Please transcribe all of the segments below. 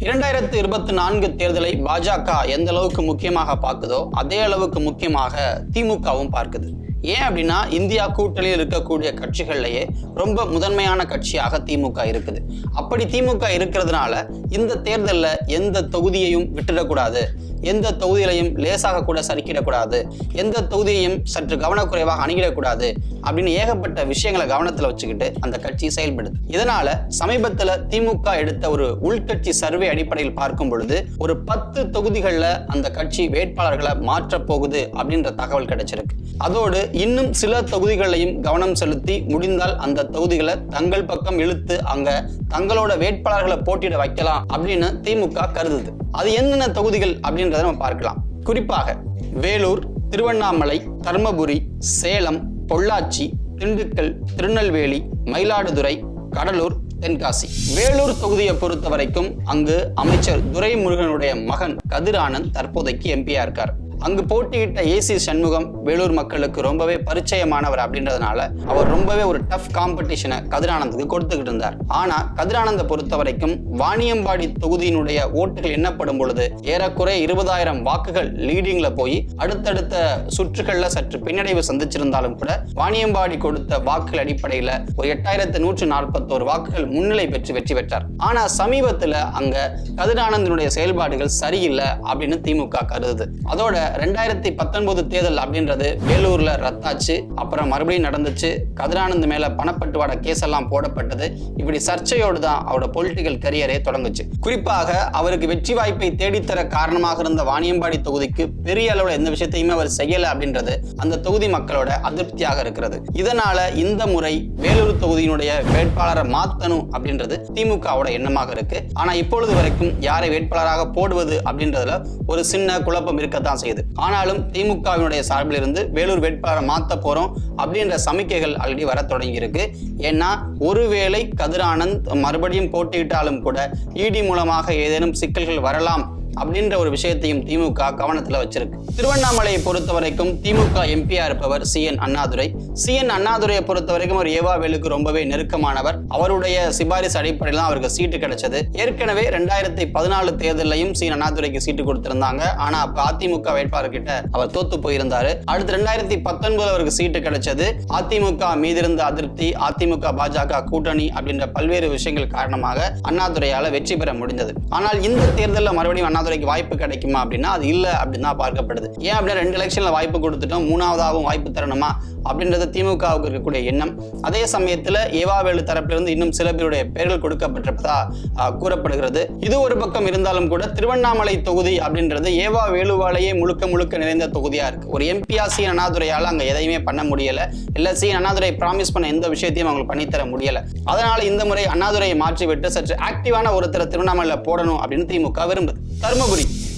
2024 தேர்தலை பாஜக எந்த அளவுக்கு முக்கியமாக பார்க்குதோ அதே அளவுக்கு முக்கியமாக திமுகவும் பார்க்குது. ஏன் அப்படின்னா இந்தியா கூட்டணியில் இருக்கக்கூடிய கட்சிகள்லயே ரொம்ப முதன்மையான கட்சியாக திமுக இருக்குது. அப்படி திமுக இருக்கிறதுனால இந்த தேர்தலில் எந்த தொகுதியையும் விட்டுடக்கூடாது, எந்த தொகுதியிலையும் லேசாக கூட சறுக்கிடக்கூடாது, எந்த தொகுதியையும் சற்று கவனக்குறைவாக அணுகிடக்கூடாது அப்படின்னு ஏகப்பட்ட விஷயங்களை கவனத்தில் வச்சுக்கிட்டு அந்த கட்சி செயல்படுது. இதனால சமீபத்தில் திமுக எடுத்த ஒரு உள்கட்சி சர்வே அடிப்படையில் பார்க்கும் பொழுது ஒரு 10 தொகுதிகளில் அந்த கட்சி வேட்பாளர்களை மாற்றப் போகுது அப்படின்ற தகவல் கிடைச்சிருக்கு. அதோடு இன்னும் சில தொகுதிகளையும் கவனம் செலுத்தி முடிந்தால் அந்த தொகுதிகளை தங்கள் பக்கம் இழுத்து அங்க தங்களோட வேட்பாளர்களை போட்டியிட வைக்கலாம் அப்படின்னு திமுக கருதுது. அது என்னென்ன தொகுதிகள் அப்படின்றத நம்ம பார்க்கலாம். குறிப்பாக வேலூர், திருவண்ணாமலை, தர்மபுரி, சேலம், பொள்ளாச்சி, திண்டுக்கல், திருநெல்வேலி, மயிலாடுதுறை, கடலூர், தென்காசி. வேலூர் தொகுதியை பொறுத்த வரைக்கும் அங்கு அமைச்சர் துரைமுருகனுடைய மகன் கதிர் ஆனந்த் தற்போதைக்கு எம்பியா இருக்கார். அங்கு போட்டியிட்ட ஏசி சண்முகம் வேலூர் மக்களுக்கு ரொம்பவே பரிச்சயமானவர் அப்படின்றதுனால அவர் ரொம்பவே ஒரு டஃப் காம்படிஷனை கதிர் ஆனந்துக்கு கொடுத்துக்கிட்டு இருந்தார். ஆனா கதிர் ஆனந்தை பொறுத்த வரைக்கும் வாணியம்பாடி தொகுதியினுடைய ஓட்டுகள் எண்ணப்படும் பொழுது ஏறக்குறை 20,000 வாக்குகள் லீடிங்ல போய் அடுத்தடுத்த சுற்றுகள்ல சற்று பின்னடைவு சந்திச்சிருந்தாலும் கூட வாணியம்பாடி கொடுத்த வாக்குகள் அடிப்படையில ஒரு 8,141 வாக்குகள் முன்னிலை பெற்று வெற்றி பெற்றார். ஆனா சமீபத்துல அங்க கதிர் ஆனந்தினுடைய செயல்பாடுகள் சரியில்லை அப்படின்னு திமுக கருதுது. அதோட 2019 தேர்தல் அப்படின்றது வேலூர்ல ரத்தாச்சு, அப்புறம் மறுபடியும் நடந்துச்சு. கதிர் ஆனந்த் மேல பணப்பட்டுவாட கேஸ் எல்லாம் போடப்பட்டது. இப்படி சர்ச்சையோடு தான் அவரோட பொலிட்டிக்கல் கரியரே தொடங்குச்சு. குறிப்பாக அவருக்கு வெற்றி வாய்ப்பை தேடித்தர காரணமாக இருந்த வாணியம்பாடி தொகுதிக்கு பெரிய அளவுல எந்த விஷயத்தையுமே அவர் செய்யல அப்படின்றது அந்த தொகுதி மக்களோட அதிருப்தியாக இருக்கிறது. இதனால இந்த முறை வேலூர் தொகுதியினுடைய வேட்பாளரை மாத்தணும் அப்படின்றது திமுகவோட எண்ணமாக இருக்கு. ஆனா இப்பொழுது வரைக்கும் யாரை வேட்பாளராக போடுவது அப்படின்றதுல ஒரு சின்ன குழப்பம் இருக்கத்தான் செய்யுது. ஆனாலும் திமுகவினுடைய சார்பில் இருந்து வேலூர் வேட்பாளரை மாத்த போறோம் அப்படின்ற சமிக்கைகள் ஆல்ரெடி வர தொடங்கி இருக்கு. ஏன்னா ஒருவேளை கதிர் ஆனந்த் மறுபடியும் போட்டியிட்டாலும் கூட இடி மூலமாக ஏதேனும் சிக்கல்கள் வரலாம் அப்படின்ற ஒரு விஷயத்தையும் திமுக கவனத்துல வச்சிருக்கு. திருவண்ணாமலையை பொறுத்த வரைக்கும் திமுக எம்பியா இருப்பவர் CN அண்ணாதுரை. CN அண்ணாதுரையை பொறுத்த வரைக்கும் ஒரு ஏவாவேலுக்கு ரொம்பவே நெருக்கமானவர். அவருடைய சிபாரிசு அடிப்படையில் தான் அவருக்கு சீட்டு கிடைச்சது. ஏற்கனவே 2014 தேர்தலையும் CN அண்ணாதுரைக்கு சீட்டு கொடுத்திருந்தாங்க. ஆனா அப்ப அதிமுக வேட்பாளர் கிட்ட அவர் தோத்து போயிருந்தாரு. அடுத்து 2019 அவருக்கு சீட்டு கிடைச்சது. அதிமுக மீதிருந்த அதிருப்தி, அதிமுக பாஜக கூட்டணி அப்படின்ற பல்வேறு விஷயங்கள் காரணமாக அண்ணாதுரையால வெற்றி பெற முடிந்தது. ஆனால் இந்த தேர்தலில் மறுபடியும் அண்ணாதுரைக்கு வாய்ப்பு கிடைக்குமா அப்படின்னா அது இல்ல அப்படின்னு தான் பார்க்கப்படுது. ஏன் அப்படின்னா 2 எலெக்ஷன்ல வாய்ப்பு கொடுத்துட்டோம், 3வதாகவும் வாய்ப்பு தரணுமா அப்படின்றது திமுகவுக்கு இருக்கக்கூடிய எண்ணம். அதே சமயத்துல ஏவாவேலு தரப்பிலிருந்து இன்னும் சில பேருடைய பெயர்கள் கொடுக்கப்பட்டிருப்பதா கூறப்படுகிறது. இது ஒரு பக்கம் இருந்தாலும் கூட திருவண்ணாமலை தொகுதி அப்படின்றது ஏவாவேலுவாலேயே முழுக்க நிறைந்த தொகுதியா இருக்கு. ஒரு எம்பியா CN அண்ணாதுரையால அங்க எதையுமே பண்ண முடியல. இல்ல CN அண்ணாதுரை ப்ராமிஸ் பண்ண எந்த விஷயத்தையும் அவங்களுக்கு பண்ணித்தர முடியல. அதனால இந்த முறை அண்ணாதுரையை மாற்றிவிட்டு சற்று ஆக்டிவான ஒருத்தரை திருவண்ணாமலையில போடணும் அப்படின்னு திமுக விரும்புது.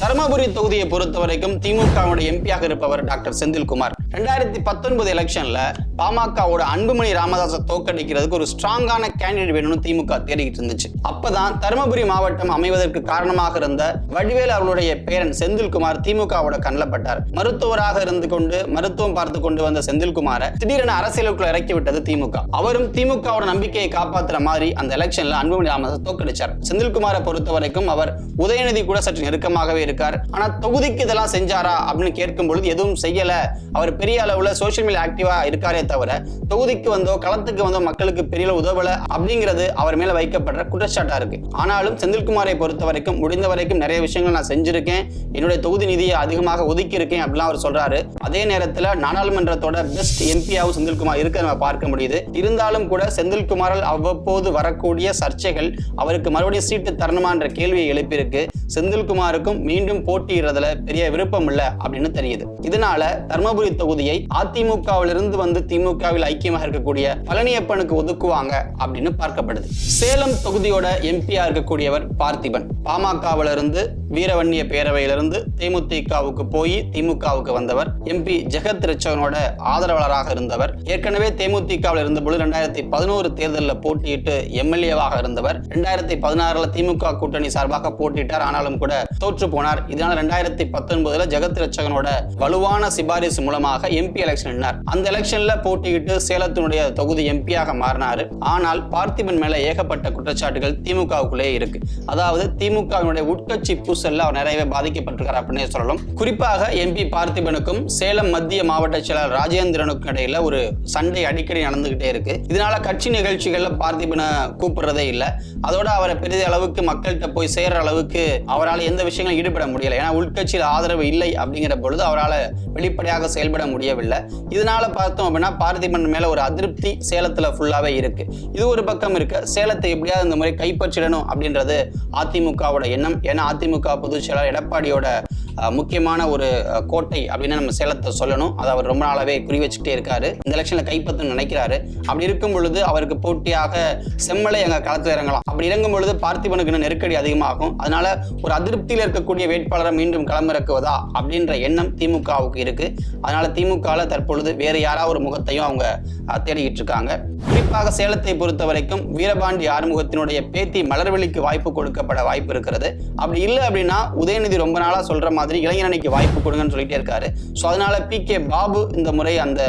தர்மபுரி தொகுதியை பொறுத்த வரைக்கும் திமுகவுடைய எம்பியாக இருப்பவர் டாக்டர் செந்தில்குமார். 2019 எலெக்ஷன்ல பாமகவோட அன்புமணி ராமதாஸை தோற்கடிக்கிறதுக்கு ஒரு ஸ்ட்ராங்கான கேண்டிடேட் வேணும்னு திமுக தேடிக்கிட்டு இருந்துச்சு. அப்பதான் தர்மபுரி மாவட்டம் அமைவதற்கு காரணமாக இருந்த வடிவேல் அவர்களுடைய பேரன் செந்தில்குமார் திமுகவோட கண்ணில் பட்டார். மருத்துவராக இருந்து கொண்டு மருத்துவம் பார்த்து கொண்டு வந்த செந்தில்குமாரை திடீரென அரசியலுக்குள்ள இறக்கி விட்டது திமுக. அவரும் திமுகவோட நம்பிக்கையை காப்பாற்றுற மாதிரி அந்த எலெக்ஷன்ல அன்புமணி ராமதாஸ் தோற்கடிச்சார். செந்தில்குமாரை பொறுத்த வரைக்கும் அவர் உதயநிதி கூட சற்று நெருக்கமாகவே இருக்கார். ஆனா தொகுதிக்கு இதெல்லாம் செஞ்சாரா அப்படின்னு கேட்கும் பொழுது எதுவும் செய்யல. அவர் பெரிய அளவுல சோசியல் மீடியா ஆக்டிவா இருக்காரே தவிர தொகுதிக்கு வந்தோ களத்துக்கு வந்தோ மக்களுக்கு பெரிய உதவல அப்படிங்கிறது அவர் மேல வைக்கப்படுற குற்றச்சாட்டா இருக்கு. ஆனாலும் செந்தில்குமாரை பொறுத்த வரைக்கும் முடிந்த வரைக்கும் நிறைய விஷயங்கள் நான் செஞ்சிருக்கேன், என்னுடைய தொகுதி நிதியை அதிகமாக ஒதுக்கி இருக்கேன் அப்படிலாம் அவர் சொல்றாரு. அதே நேரத்துல நாடாளுமன்றத்தோட பெஸ்ட் எம்பியாவும் செந்தில்குமார் இருக்க நம்ம பார்க்க முடியுது. இருந்தாலும் கூட செந்தில்குமாரால் அவ்வப்போது வரக்கூடிய சர்ச்சைகள் அவருக்கு மறுபடியும் சீட்டு தரணுமான்ற கேள்வியை எழுப்பியிருக்கு. செந்தில்குமாருக்கும் மீண்டும் போட்டியிடுறதுல பெரிய விருப்பம் இல்ல அப்படின்னு தெரியுது. இதனால தர்மபுரி தொகுதியை அதிமுகவிலிருந்து வந்து திமுகவில் ஐக்கியமாக இருக்கக்கூடிய பழனியப்பனுக்கு ஒதுக்குவாங்க அப்படின்னு பார்க்கப்படுது. சேலம் தொகுதியோட எம்பியா இருக்கக்கூடியவர் பார்த்திபன். பாமகவிலிருந்து வீரவன்னிய பேரவையிலிருந்து தேமுதிகவுக்கு போய் திமுகவுக்கு வந்தவர். எம்பி ஜெகத் ரட்சகனோட ஆதரவாளராக இருந்தவர். ஏற்கனவே தேமுதிகவில் இருந்தபோது 2011 தேர்தலில் போட்டியிட்டு எம்எல்ஏவாக இருந்தவர். 2016 திமுக கூட்டணி சார்பாக போட்டியிட்டார். ஆனாலும் கூட தோற்று போனார். இதனால 2019 ஜெகத் ரட்சகனோட வலுவான சிபாரிசு மூலமாக எம்பி எலெக்ஷன் நின்றார். அந்த எலெக்ஷன்ல போட்டியிட்டு சேலத்தினுடைய தொகுதி எம்பியாக மாறினார். ஆனால் பார்த்திபன் மேல ஏகப்பட்ட குற்றச்சாட்டுகள் திமுகவுக்குள்ளே இருக்கு. அதாவது திமுகவினுடைய உட்கட்சி பூசல்ல அவர் நிறையவே பாதிக்கப்பட்டிருக்கார் அப்படின்னு சொல்லலாம். குறிப்பாக எம்பி பார்த்திபனுக்கும் சேலம் மத்திய மாவட்ட செயலர் ராஜேந்திரனுக்கும் இடையில ஒரு சண்டை அடிக்கடி நடந்துகிட்டே இருக்கு. இதனால கட்சி நிகழ்ச்சிகள்ல பார்த்திபனை கூப்பிடுறதே இல்லை. அதோட அவரை பெரிய அளவுக்கு மக்கள்கிட்ட போய் சேர்ற அளவுக்கு அவரால் எந்த விஷயங்களும் ஈடுபட முடியல. ஏன்னா உள்கட்சியில் ஆதரவு இல்லை அப்படிங்கிற பொழுது அவரால் வெளிப்படையாக செயல்பட முடியவில்லை. இதனால பார்த்தோம் அப்படின்னா பார்த்திபன் மேல ஒரு அதிருப்தி சேலத்துல ஃபுல்லாவே இருக்கு. இது ஒரு பக்கம் இருக்கு. சேலத்தை எப்படியாவது இந்த முறை கைப்பற்றிடணும் அப்படின்றது அதிமுகவோட எண்ணம். ஏன்னா அதிமுக பொதுச் செயலாளர் எடப்பாடியோட முக்கியமான ஒரு கோட்டை அப்படின்னு நம்ம சேலத்தை சொல்லணும். அதை அவர் ரொம்ப நாளாவே குறி வச்சுக்கிட்டே இருக்காரு. இந்த எலெக்ஷன்ல கைப்பற்றணும்னு நினைக்கிறாரு. அப்படி இருக்கும் பொழுது அவருக்கு போட்டியாக செம்மலை எங்க களத்தில் இறங்கலாம். அப்படி இறங்கும் பொழுது பார்த்திபனுக்கு நெருக்கடி அதிகமாகும். அதனால ஒரு அதிருப்தியில் இருக்கக்கூடிய வேட்பாளரை மீண்டும் களமிறக்குவதா அப்படின்ற எண்ணம் திமுகவுக்கு இருக்கு. அதனால திமுகவில் தற்பொழுது வேறு யாராவது ஒரு முகத்தையும் அவங்க தேடிக்கிட்டு இருக்காங்க. குறிப்பாக சேலத்தை பொறுத்த வரைக்கும் வீரபாண்டி ஆறுமுகத்தினுடைய பேத்தி மலர்வெளிக்கு வாய்ப்பு கொடுக்கப்பட வாய்ப்பு இருக்கிறது. அப்படி இல்லை அப்படின்னா உதயநிதி ரொம்ப நாளா சொல்ற மாதிரி இளைஞரணிக்கு வாய்ப்பு கொடுங்கன்னு சொல்லிட்டே இருக்காரு. ஸோ அதனால PK பாபு இந்த முறை அந்த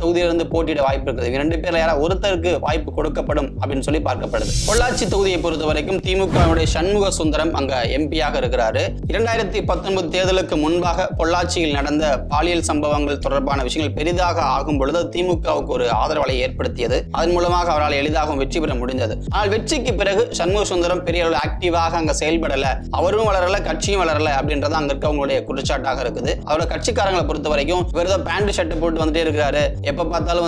தொகுதியிலிருந்து போட்டியிட வாய்ப்பு இருக்குது. இவங்க 2 பேர்ல யாராவது ஒருத்தருக்கு வாய்ப்பு கொடுக்கப்படும் அப்படின்னு சொல்லி பார்க்கப்படுது. பொள்ளாச்சி தொகுதியை பொறுத்த வரைக்கும் திமுகவுடைய சண்முக சுந்தரம் அங்க எம்பியாக இருக்கிறாரு. 2019 தேர்தலுக்கு முன்பாக பொள்ளாச்சியில் நடந்த பாலியல் சம்பவங்கள் தொடர்பான விஷயங்கள் பெரிதாக ஆகும் பொழுது திமுகவுக்கு ஒரு ஆதரவலை ஏற்படுத்தியது. அதன் மூலமாக அவரால் எளிதாக வெற்றி பெற முடிந்தது. ஆனால் வெற்றிக்கு பிறகு சண்முக சுந்தரம் பெரிய அளவில் ஆக்டிவாக அங்க செயல்படல, அவரும் வளரல, கட்சியும் வளரல அப்படின்றது அங்க இருக்கவங்களுடைய குற்றச்சாட்டாக இருக்குது. அவரோட கட்சிக்காரங்களை பொறுத்த வரைக்கும் வெறும் பேண்ட் ஷர்ட் போட்டு வந்துட்டே இருக்கிறாரு. எப்ப பார்த்தாலும்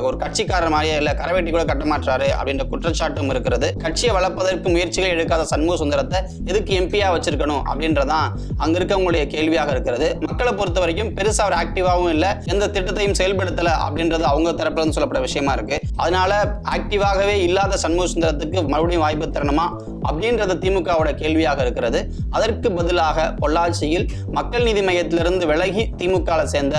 ஒரு கட்சிக்காரர் மாதிரியே இல்ல, கரவேட்டி கூட கட்ட மாட்டாரு அப்படின்ற குற்றச்சாட்டும் இருக்கிறது. கட்சியை வளர்ப்பதற்கு முயற்சிகள் எடுக்காத சண்முக சுந்தரத்தை எதுக்கு எம்பியா வச்சிருக்கணும் அப்படின்றதான் அங்க இருக்கவங்களுடைய கேள்வியாக இருக்கிறது. மக்களை பொறுத்த வரைக்கும் பெருசா அவர் ஆக்டிவாகவும் இல்ல, எந்த திட்டத்தையும் செயல்படுத்தல அப்படின்றது அவங்க தரப்புல இருந்து சொல்லப்பட்ட விஷயமா இருக்கு. அதனால ஆக்டிவாகவே இல்லாத சண்முக சுந்தரத்துக்கு மறுபடியும் வாய்ப்பு தரணுமா அப்படின்றது திமுகவோட கேள்வியாக இருக்கிறது. அதற்கு பதிலாக பொள்ளாச்சியில் மக்கள் நீதி மையத்திலிருந்து விலகி திமுக சேர்ந்த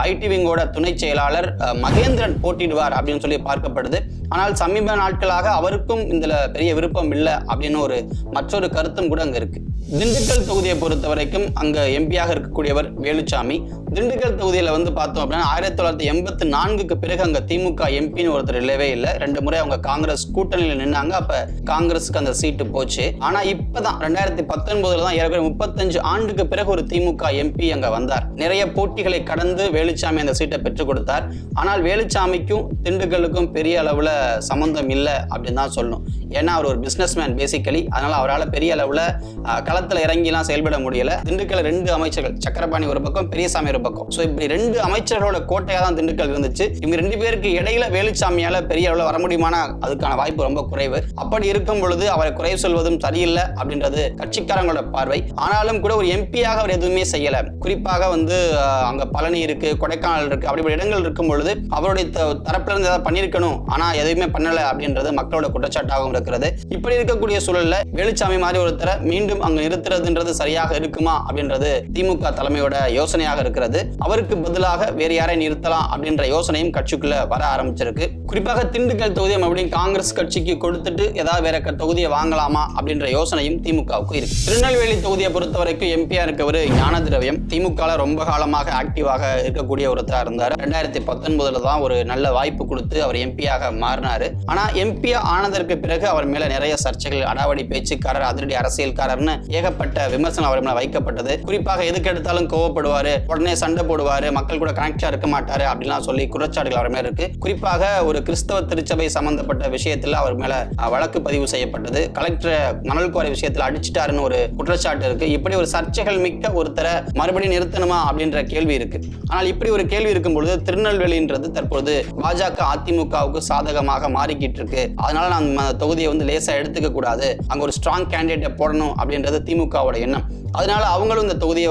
ஐடி விங்கோட துணை செயலாளர் மகேந்திரன் போட்டியிடுவார் அப்படின்னு சொல்லி பார்க்கப்படுது. ஆனால் சமீப நாட்களாக அவருக்கும் இதுல பெரிய விருப்பம் இல்லை அப்படின்னு மற்றொரு கருத்தும் கூட அங்க இருக்கு. திண்டுக்கல் தொகுதியை பொறுத்த வரைக்கும் அங்க எம்பியாக இருக்கக்கூடியவர் வேலுச்சாமி. திண்டுக்கல் தொகுதியில பார்த்தோம் அப்படின்னா 1984க்கு பிறகு அங்க திமுக எம்பின்னு ஒருத்தர் இல்லவே இல்லை. 2 முறை அவங்க காங்கிரஸ் கூட்டணியில் நின்னாங்க. அப்ப காங்கிரஸுக்கு அந்த சீட்டு போச்சு. ஆனா இப்பதான் 2019 தான் ஏறக்குறைய 35 ஆண்டுக்கு பிறகு ஒரு திமுக எம்பி அங்க வந்தார். நிறைய போட்டிகளை கடந்து வேலுச்சாமி அந்த சீட்டை பெற்றுக் கொடுத்தார். ஆனால் வேலுச்சாமிக்கும் திண்டுக்கலுக்கும் பெரிய அளவுல சம்பந்தம் இல்லை அப்படின்னு தான் சொல்லணும். ஏன்னா அவர் ஒரு பிசினஸ் மேன் பேசிக்கலி. அதனால அவரால் பெரிய அளவுல களத்துல இறங்கிலாம் செயல்பட முடியல. திண்டுக்கல் 2 அமைச்சர்கள், சக்கரபாணி ஒரு பக்கம், பெரியசாமி ஒரு பக்கம். ஸோ இப்படி 2 அமைச்சர்களோட கோட்டையா தான் திண்டுக்கல் இருந்துச்சு. இவங்க 2 பேருக்கு இடையில வேலுச்சாமியால பெரிய அளவுல வர முடியுமான அதுக்கான வாய்ப்பு ரொம்ப குறைவு. அப்படி இருக்கும் பொழுது அவரை குறை சொல்வதும் சரியில்லை அப்படின்றது கட்சிக்காரங்களோட பார்வை. ஆனாலும் கூட ஒரு எம்பியாக அவர் எதுவுமே செய்யல. குறிப்பாக அங்க பழனி இருக்கு, கொடைக்கானல் இருக்கு, அப்படிப்பட்ட இடங்கள் இருக்கும் பொழுது அவருடைய தரப்புல இருந்து ஏதாவது பண்ணியிருக்கணும், ஆனா எதுவுமே பண்ணல அப்படின்றது மக்களோட குற்றச்சாட்டாகவும் இருக்கிறது. இப்படி இருக்கக்கூடிய சூழல்ல வேலுச்சாமி மாதிரி ஒருத்தரை மீண்டும் அங்க நிறுத்துறதுன்றது சரியாக இருக்குமா அப்படின்றது திமுக தலைமையோட யோசனையாக இருக்கிறது. அவருக்கு பதிலாக வேறு யாரை நிறுத்தலாம் அப்படின்ற யோசனையும் கட்சிக்குள்ள வர ஆரம்பிச்சிருக்கு. குறிப்பாக திண்டுக்கல் தொகுதியை மறுபடியும் காங்கிரஸ் கட்சிக்கு கொடுத்துட்டு ஏதாவது வேற தொகுதியை வாங்கலாமா அப்படின்ற யோசனையும் திமுகவுக்கு இருக்கு. திருநெல்வேலி தொகுதியை பொறுத்த வரைக்கும் எம்பியா இருக்கவர் ஞான திரவியம். திமுக ரொம்ப காலமாக ஆக்டிவாக இருக்கக்கூடிய ஒருத்தரா இருந்தார். 2019 தான் ஒரு நல்ல வாய்ப்பு கொடுத்து அவர் எம்பியாக மாறினாரு. ஆனா எம்பியா ஆனதற்கு பிறகு அவர் மேல நிறைய சர்ச்சைகள், அடாவடி பேச்சுக்காரர், அதிரடி அரசியல்காரர்னு ஏகப்பட்ட விமர்சனம் அவர் மேல வைக்கப்பட்டது. குறிப்பாக எதுக்கு எடுத்தாலும் கோவப்படுவாரு, உடனே சண்டை போடுவாரு, மக்கள் கூட கனெக்டா இருக்க மாட்டாரு அப்படின்லாம் சொல்லி குற்றச்சாட்டுகள் அவர் மேல இருக்கு. குறிப்பாக ஒரு கிறிஸ்தவ திருச்சபை சம்பந்தப்பட்ட விஷயத்துல அவர் மேல வழக்கு பதிவு செய்யப்பட்டது. கலெக்டர் மணல் குவாரி விஷயத்துல அடிச்சிட்டாருன்னு ஒரு குற்றச்சாட்டு இருக்கு. இப்படி ஒரு சர்ச்சைகள் மிக்க ஒருத்தரை மறுபடியும் நிறுத்தணுமா அப்படின்ற கேள்வி இருக்கு. ஆனால் இப்படி ஒரு கேள்வி இருக்கும் பொழுது திருநெல்வேலின்றது தற்போது பாஜக அதிமுகவுக்கு சாதகமாக மாறிக்கிட்டு இருக்கு. அதனால நான் தொகுதியை லேசா எடுத்துக்க கூடாது, அங்க ஒரு ஸ்ட்ராங் கேண்டிடேட்டை போடணும் அப்படின்றது திமுகவோட எண்ணம். அதனால அவங்களும் இந்த தொகுதியை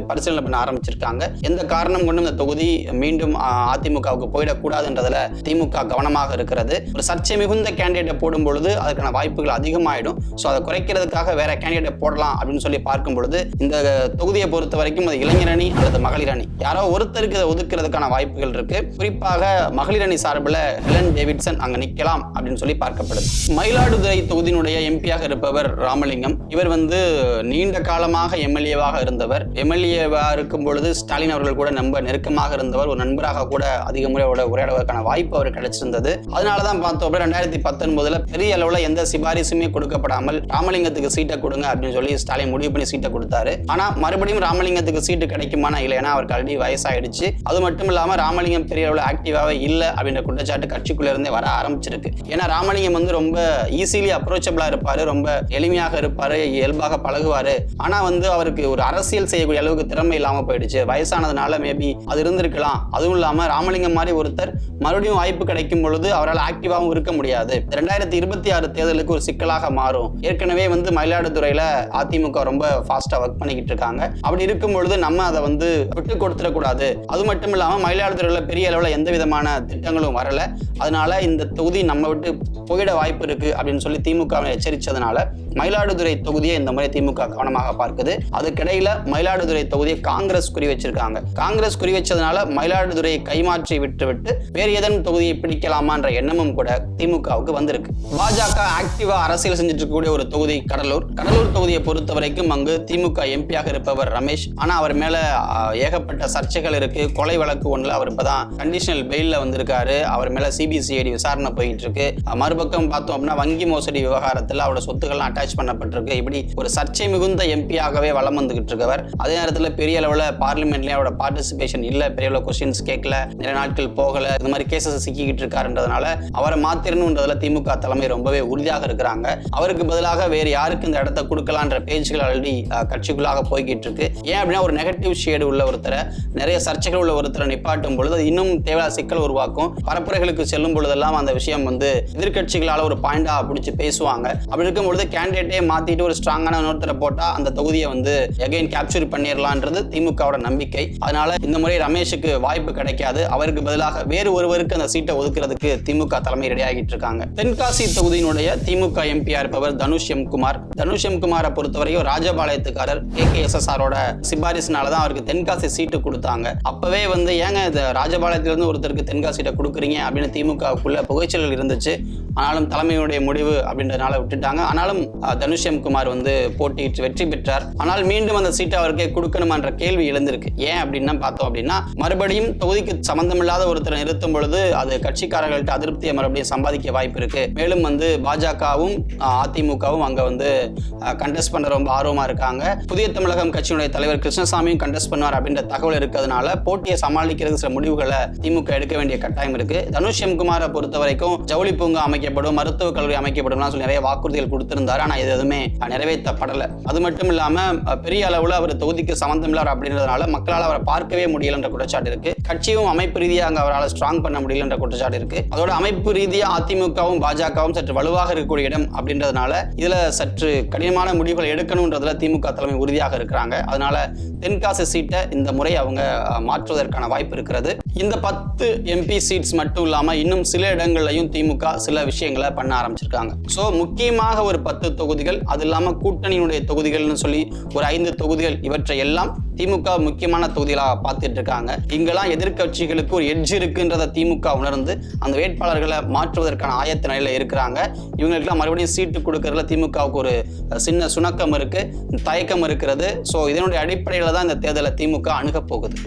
பரிசீலனை பண்ண ஆரம்பிச்சிருக்காங்க. எந்த காரணம் கொண்டும் இந்த தொகுதி மீண்டும் அதிமுகவுக்கு போயிடக்கூடாதுன்றதுல திமுக கவனமாக இருக்கிறது. ஒரு சர்ச்சை மிகுந்த கேண்டிடேட்டை போடும் பொழுது அதுக்கான வாய்ப்புகள் அதிகமாயிடும். ஸோ அதை குறைக்கிறதுக்காக வேற கேண்டிடேட் போடலாம் அப்படின்னு சொல்லி பார்க்கும் பொழுது இந்த தொகுதியை பொறுத்த வரைக்கும் அது இளைஞர் அணி அல்லது மகளிர் அணி யாரோ ஒருத்தருக்கு இதை ஒதுக்கிறதுக்கான வாய்ப்புகள் இருக்கு. குறிப்பாக மகளிர் அணி சார்பில் ஹெலன் டேவிட்சன் அங்க நிக்கலாம் அப்படின்னு சொல்லி பார்க்கப்படுது. மயிலாடுதுறை தொகுதியினுடைய எம்பியாக இருப்பவர் ராமலிங்கம். இவர் நீண்ட காலமாக எம்எல்ஏவாக இருந்தவர். எம்எல்ஏவா இருக்கும் பொழுது ஸ்டாலின் அவர்கள் கூட ரொம்ப நெருக்கமாக இருந்தவர். ஒரு நண்பராக கூட அதிக முறை உரையாடுவதற்கான வாய்ப்பு அவர் கிடைச்சிருந்தது. அதனாலதான் பார்த்தோம் 2019 பெரிய அளவுல எந்த சிபாரிசுமே கொடுக்கப்படாமல் ராமலிங்கத்துக்கு சீட்டை கொடுங்க அப்படின்னு சொல்லி ஸ்டாலின் முடிவு பண்ணி சீட்டை கொடுத்தாரு. ஆனா மறுபடியும் ராமலிங்கத்துக்கு சீட்டு கிடைக்குமானா இல்லை, ஏன்னா அவருக்கு ஆல்ரெடி வயசாயிடுச்சு. அது மட்டும் இல்லாம ராமலிங்கம் பெரிய அளவுல ஆக்டிவாவே இல்லை அப்படின்ற குற்றச்சாட்டு கட்சிக்குள்ள இருந்தே வர ஆரம்பிச்சிருக்கு. ஏன்னா ராமலிங்கம் ரொம்ப ஈஸிலி அப்ரோச்சபிளா இருப்பாரு, ரொம்ப எளிமையாக இருப்பாரு, இயல்பாக பழகுவாரு. ஆனா அவருக்கு ஒரு அரசியல் செய்யக்கூடிய அளவுக்கு திறமை இல்லாம போயிடுச்சு. வயசானதுனால மேபி அது இருந்திருக்கலாம். அதுவும் இல்லாம ராமலிங்கம் மாதிரி ஒருத்தர் மறுபடியும் வாய்ப்பு கிடைக்கும் பொழுது அவரால் ஆக்டிவாகவும் இருக்க முடியாது. 2026 தேர்தலுக்கு ஒரு சிக்கலாக மாறும். ஏற்கனவே மயிலாடுதுறையில அதிமுக ரொம்ப ஃபாஸ்டா ஒர்க் பண்ணிக்கிட்டு இருக்காங்க. அப்படி இருக்கும் பொழுது நம்ம அதை விட்டு கொடுத்துடக்கூடாது. அது மட்டும் இல்லாம மயிலாடுதுறையில பெரிய அளவுல எந்த விதமான திட்டங்களும் வரல. அதனால இந்த தொகுதி நம்ம விட்டு போயிட வாய்ப்பு இருக்கு அப்படின்னு சொல்லி திமுக எச்சரிச்சதுனால மயிலாடுதுறை தொகுதியை இந்த முறை திமுக கவனமாக பார்க்குது. அதுக்கிடையில மயிலாடுதுறை தொகுதியை காங்கிரஸ் குறி வச்சிருக்காங்க. காங்கிரஸ் குறி வச்சதுனால மயிலாடுதுறையை கைமாற்றி விட்டு வேறு ஏதேனும் தொகுதியை பிடிக்கலாமான்ற எண்ணமும் கூட திமுகவுக்கு வந்திருக்கு. பாஜக ஆக்டிவா அரசியல் செஞ்சுட்டு இருக்கக்கூடிய ஒரு தொகுதி கடலூர் தொகுதியை பொறுத்த வரைக்கும் அங்கு திமுக எம்பியாக இருப்பவர் ரமேஷ். ஆனா அவர் மேல ஏகப்பட்ட சர்ச்சைகள் இருக்கு. கொலை வழக்கு ஒண்ணுல அவர் இப்பதான் கண்டிஷனல் பெயில்ல வந்திருக்காரு. அவர் மேல சிபிசிஐடி விசாரணை போயிட்டு இருக்கு. மறுபக்கம் பார்த்தோம் அப்படின்னா வங்கி மோசடி விவகாரத்தில் அவரோட சொத்துக்கள் அட்டாச் பண்ணப்பட்டிருக்கு. இப்படி ஒரு சர்ச்சை மிகுந்த எம்பியாகவே வலம் வந்துகிட்டு இருக்கவர். அதே நேரத்தில் பெரிய அளவில் பார்லிமெண்ட்லயும் அவரோட பார்ட்டிசிபேஷன் இல்ல, பெரிய அளவு கொஸ்டின்ஸ் கேட்கல, நிறைய நாட்கள் போகல, இந்த மாதிரி கேசஸ் சிக்கிக்கிட்டு இருக்காருன்றதுனால அவரை மாத்திரணுன்றதுல திமுக தலைமை ரொம்பவே உறுதியாக இருக்கிறாங்க. அவருக்கு பதிலாக வேறு யாருக்கு இந்த இடத்தை கொடுக்கலான்ற பேச்சுகள் ஆல்ரெடி கட்சிக்குள்ளாக போய்கிட்டு இருக்கு. ஏன் அப்படின்னா ஒரு நெகட்டிவ் ஷேடு உள்ள ஒருத்தரை, நிறைய சர்ச்சைகள் உள்ள ஒருத்தரை நிப்பாட்டும் பொழுது அது இன்னும் தேவையான சிக்கல் உருவாக்கும். பரப்புரைகளுக்கு செல்லும் பொழுதெல்லாம் அந்த விஷயம் எதிர்கட்சிகளால ஒரு பாயிண்டா பிடிச்சு பேசுவாங்க. அப்படி இருக்கும் பொழுது கேண்டிடேட்டே மாத்திட்டு ஒரு ஸ்ட்ராங்கான இன்னொருத்தரை போட்டா அந்த தொகுதியை எகைன் கேப்சர் பண்ணிடலான்றது திமுகவோட நம்பிக்கை. அதனால இந்த முறை ரமேஷுக்கு வாய்ப்பு கிடைக்காது. அவருக்கு பதிலாக வேறு ஒருவருக்கு அந்த சீட்டை ஒதுக்குறதுக்கு திமுக தலைமை ரெடி ஆகிட்டு இருக்காங்க. தென்காசி தொகுதியினுடைய திமுக எம்பியா இருப்பவர் தனுஷ் எம் குமாரை பொறுத்தவரைக்கும் ராஜபாளையத்துக்காரர் KKSSRோட சிபாரிசுனாலதான் அவருக்கு தென்காசி சீட்டு கொடுத்தாங்க. அப்பவே ஏங்க இந்த ராஜபாளையத்திலிருந்து ஒருத்தருக்கு தென்காசி சீட்டை கொடுக்குறீங்க அப்படின்னு திமுகவுக்குள்ள புகைச்சல்கள் இருந்துச்சு. ஆனாலும் தலைமையுடைய முடிவு அப்படின்றதுனால விட்டுட்டாங்க. ஆனாலும் தனுஷ் எம் குமார் போட்டியிட்டு வெற்றி பெற்றார். ஆனால் மீண்டும் அந்த சீட்டை அவருக்கே கொடுக்கணுமான்ற கேள்வி எழுந்திருக்கு. ஏன் அப்படின்னா பார்த்தோம் அப்படின்னா மறுபடியும் தொகுதிக்கு சம்பந்தமில்லாத ஒருத்தரை நிறுத்தும் பொழுது அது கட்சிக்காரர்கள்ட்ட அதிருப்தியை மறுபடியும் சம்பாதிக்க வாய்ப்பு இருக்கு. மேலும் பாஜகவும் அதிமுகவும் அங்க கண்டெஸ்ட் பண்ண ரொம்ப ஆர்வமா இருக்காங்க. புதிய தமிழகம் கட்சியினுடைய தலைவர் கிருஷ்ணசாமியும் கண்டெஸ்ட் பண்ணுவார் அப்படின்ற தகவல் இருக்கிறதுனால போட்டியை சமாளிக்கிறது சில முடிவுகளை திமுக எடுக்க வேண்டிய கட்டாயம் இருக்கு. தனுஷ் எம் குமாரை பொறுத்த வரைக்கும் ஜவுளி பூங்கா அமைக்கப்படும், மருத்துவக் கல்லூரி அமைக்கப்படும் சொல்லி நிறைய வாக்குறுதிகள் கொடுத்திருந்தாரு. ஆனா இது எதுவுமே நிறைவேற்றப்படல. அது மட்டும் இல்லாம பெரிய அளவுல அவர் தொகுதிக்கு சம்பந்தம் இல்ல அப்படின்றதுனால மக்களால் அவரை பார்க்கவே முடியல என்ற குற்றச்சாட்டு இருக்கு. கட்சியும் அமைப்பு ரீதியாக அங்க அவரால் ஸ்ட்ராங் பண்ண முடியல என்ற குற்றச்சாட்டு இருக்கு. அதோட அமைப்பு ரீதியா அதிமுகவும் பாஜகவும் சற்று வலுவாக இருக்கக்கூடிய இடம் அப்படின்றதுனால இதுல சற்று கடினமான முடிவுகள் எடுக்கணும்ன்றதுல திமுக தலைமை உறுதியாக இருக்கிறாங்க. அதனால தென்காசி சீட்டை இந்த முறை அவங்க மாற்றுவதற்கான வாய்ப்பு இருக்கிறது. இந்த 10 MP சீட்ஸ் மட்டும் இல்லாம இன்னும் சில இடங்கள்லையும் திமுக சில விஷயங்களை பண்ண ஆரம்பிச்சிருக்காங்க. சோ முக்கியமாக ஒரு 10 தொகுதிகள், அது இல்லாம கூட்டணியினுடைய தொகுதிகள்னு சொல்லி ஒரு 5 தொகுதிகள், இவற்றை எல்லாம் திமுக முக்கியமான தொகுதிகளாக பார்த்துட்டு இருக்காங்க. இங்கெல்லாம் எதிர்கட்சிகளுக்கு ஒரு எட்ஜ் இருக்குன்றத திமுக உணர்ந்து அந்த வேட்பாளர்களை மாற்றுவதற்கான ஆயத்த நிலையில இருக்கிறாங்க. இவங்களுக்கெல்லாம் மறுபடியும் சீட்டு கொடுக்கறதுல திமுகவுக்கு ஒரு சின்ன சுணக்கம் இருக்கு, தயக்கம் இருக்கிறது. ஸோ இதனுடைய அடிப்படையில் தான் இந்த தேர்தலை திமுக அணுக போகுது.